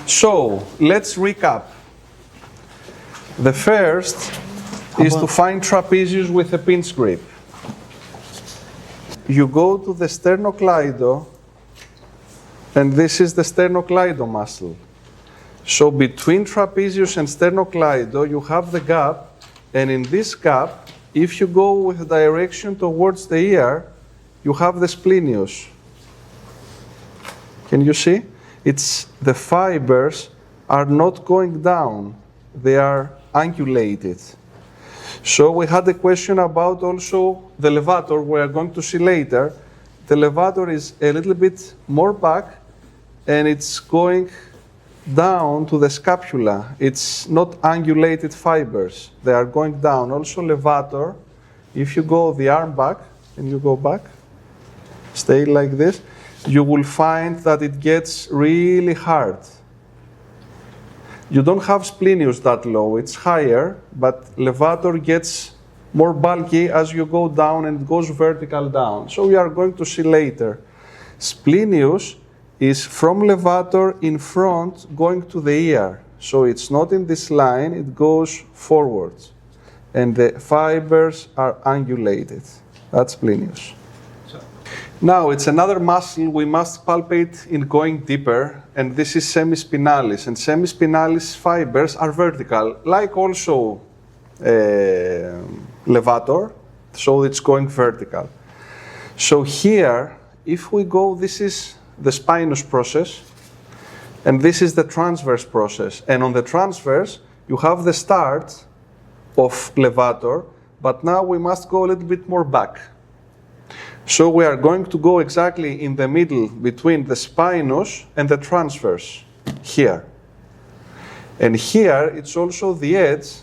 So, let's recap. The first is to find trapezius with a pinch grip. You go to the sternocleido, and this is the sternocleido muscle. So between trapezius and sternocleido, you have the gap, and in this gap, if you go with a direction towards the ear, you have the splenius. Can you see? It's the fibers are not going down, they are angulated. So we had a question about also the levator, we are going to see later. The levator is a little bit more back, and it's going down to the scapula. It's not angulated fibers. They are going down. Also levator, if you go the arm back, and you go back, stay like this, you will find that it gets really hard. You don't have splenius that low, it's higher, but levator gets more bulky as you go down and it goes vertical down. So we are going to see later. Splenius is from levator in front going to the ear. So it's not in this line, it goes forwards. And the fibers are angulated. That's splenius. Now it's another muscle we must palpate in going deeper, and this is semispinalis. And semispinalis fibers are vertical, like also levator, so it's going vertical. So here, if we go, this is the spinous process, and this is the transverse process. And on the transverse, you have the start of levator, but now we must go a little bit more back. So we are going to go exactly in the middle between the spinous and the transverse, here. And here, it's also the edge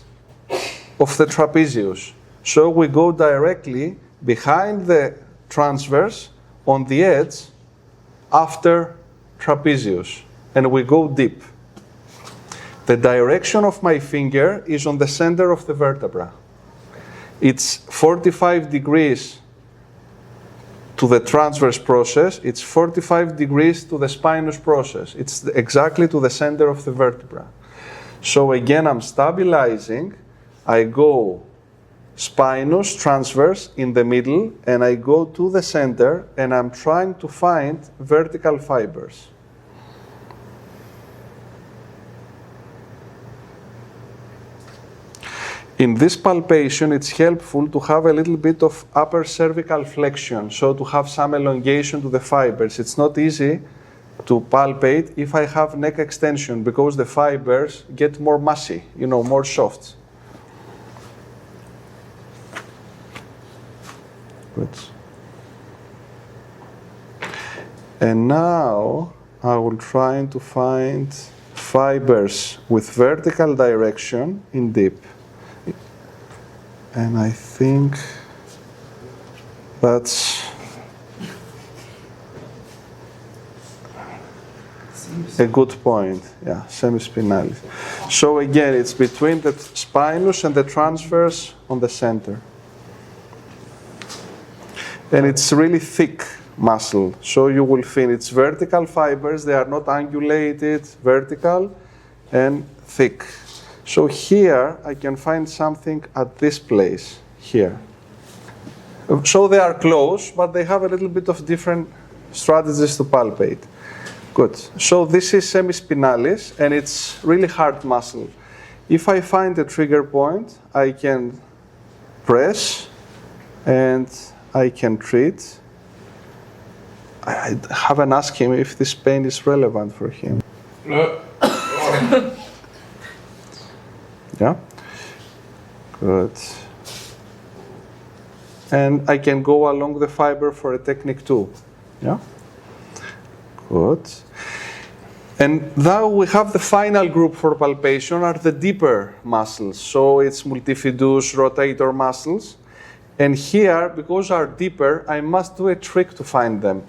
of the trapezius. So we go directly behind the transverse on the edge after trapezius, and we go deep. The direction of my finger is on the center of the vertebra. It's 45 degrees to the transverse process, it's 45 degrees to the spinous process. It's exactly to the center of the vertebra. So again, I'm stabilizing, I go spinous, transverse, in the middle, and I go to the center, and I'm trying to find vertical fibers. In this palpation, it's helpful to have a little bit of upper cervical flexion, so to have some elongation to the fibers. It's not easy to palpate if I have neck extension, because the fibers get more massy, more soft. Good. And now I will try to find fibers with vertical direction in deep. And I think that's a good point. Yeah, semispinalis. So again, it's between the spinous and the transverse on the center. And it's really thick muscle. So you will feel it's vertical fibers. They are not angulated, vertical and thick. So here, I can find something at this place, here. So they are close, but they have a little bit of different strategies to palpate. Good. So this is semispinalis, and it's really hard muscle. If I find a trigger point, I can press, and I can treat. I haven't asked him if this pain is relevant for him. Yeah? Good. And I can go along the fiber for a technique too. Yeah? Good. And now we have the final group for palpation are the deeper muscles. So it's multifidus, rotator muscles. And here, because are deeper, I must do a trick to find them.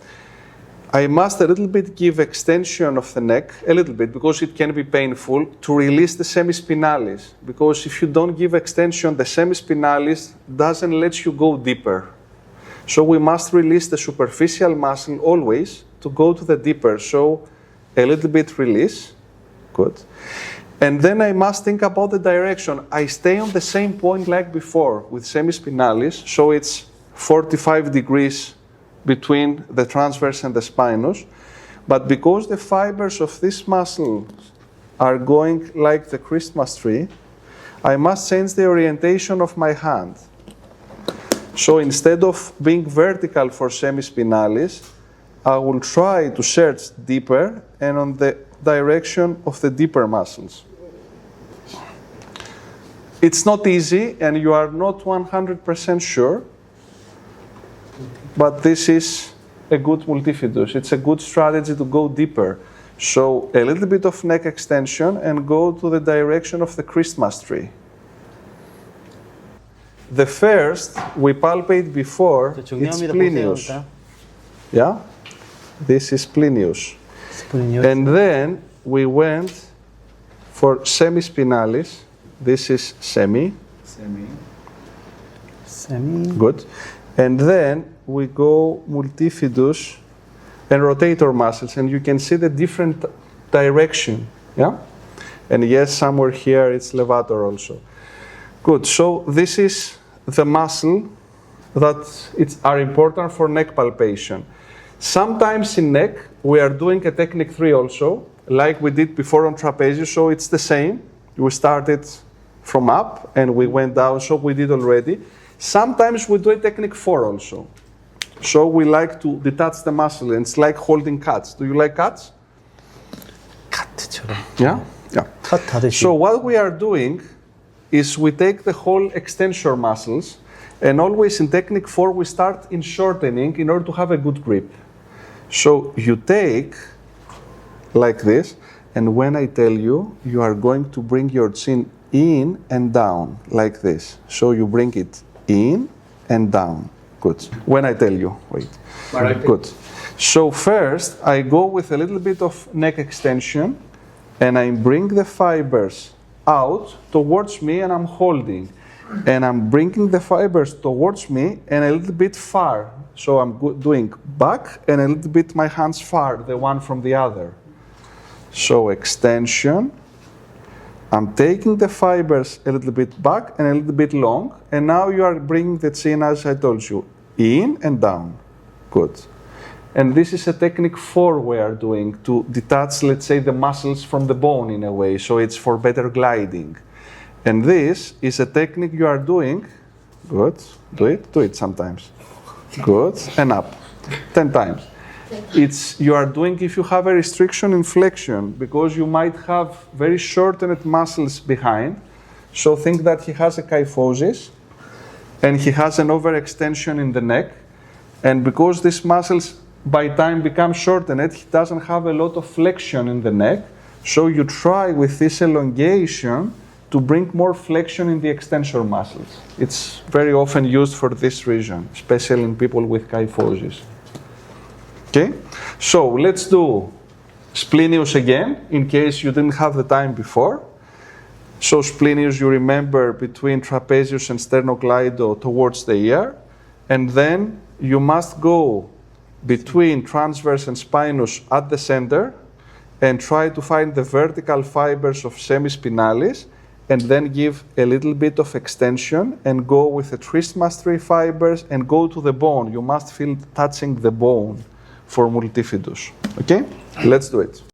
I must a little bit give extension of the neck, a little bit, because it can be painful, to release the semispinalis. Because if you don't give extension, the semispinalis doesn't let you go deeper. So we must release the superficial muscle always to go to the deeper. So a little bit release. Good. And then I must think about the direction. I stay on the same point like before with semispinalis, so it's 45 degrees between the transverse and the spinous. But because the fibers of this muscle are going like the Christmas tree, I must change the orientation of my hand. So instead of being vertical for semispinalis, I will try to search deeper and on the direction of the deeper muscles. It's not easy and you are not 100% sure, but this is a good multifidus. It's a good strategy to go deeper. So a little bit of neck extension and go to the direction of the Christmas tree. The first we palpate before, it's splenius. Yeah? This is splenius. And then we went for semispinalis. This is semi. Good. And then we go multifidus and rotator muscles, and you can see the different direction. Yeah? And yes, somewhere here it's levator also. Good. So this is the muscle that are important for neck palpation. Sometimes in neck we are doing a technique 3 also, like we did before on trapezius. So it's the same. We started from up and we went down. So we did already. Sometimes we do a technique 4 also. So we like to detach the muscle, and it's like holding cats. Do you like cats? Yeah? Yeah. So what we are doing is we take the whole extensor muscles, and always in technique 4 we start in shortening in order to have a good grip. So you take like this, and when I tell you, you are going to bring your chin in and down like this. So you bring it in and down. Good. When I tell you, wait. Good. So first I go with a little bit of neck extension and I bring the fibers out towards me and I'm holding. And I'm bringing the fibers towards me and a little bit far. So I'm doing back and a little bit my hands far, the one from the other. So extension. I'm taking the fibers a little bit back and a little bit long, and now you are bringing the chin, as I told you, in and down. Good. And this is a technique 4 we are doing to detach, let's say, the muscles from the bone in a way, so it's for better gliding. And this is a technique you are doing. Good. Do it sometimes. Good. And up. 10 times. You are doing if you have a restriction in flexion, because you might have very shortened muscles behind. So think that he has a kyphosis and he has an overextension in the neck. And because these muscles by time become shortened, he doesn't have a lot of flexion in the neck. So you try with this elongation to bring more flexion in the extensor muscles. It's very often used for this reason, especially in people with kyphosis. Okay, so let's do splenius again, in case you didn't have the time before. So splenius, you remember, between trapezius and sternocleido towards the ear. And then you must go between transverse and spinous at the center and try to find the vertical fibers of semispinalis, and then give a little bit of extension and go with the Christmas tree fibers and go to the bone. You must feel touching the bone for multifidus. Okay? Let's do it.